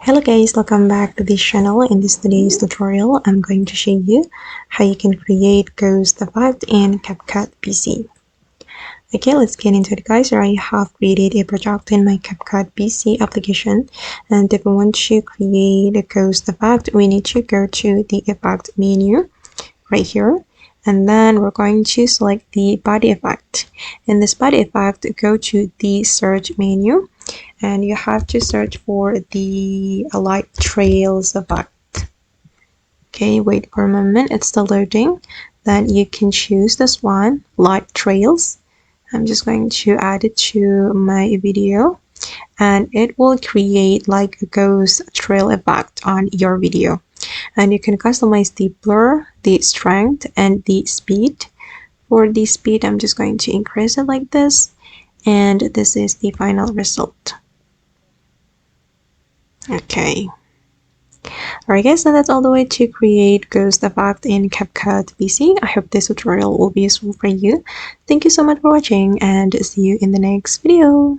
Hello guys, welcome back to this channel. In this today's tutorial, I'm going to show you how you can create ghost effect in CapCut PC. Okay, let's get into it guys. I have created a project in my CapCut PC application, and if we want to create a ghost effect, we need to go to the effect menu right here, and then we're going to select the body effect. In this body effect, go to the search menu, and you have to search for the light trails effect. Okay, wait for a moment, it's still loading. Then you can choose this one, light trails. I'm just going to add it to my video, and it will create like a ghost trail effect on your video. And you can customize the blur, the strength, and the speed. For the speed, I'm just going to increase it like this, and this is the final result. Okay. Alright guys, so that's all the way to create ghost effect in CapCut PC. I hope this tutorial will be useful for you. Thank you so much for watching, and see you in the next video.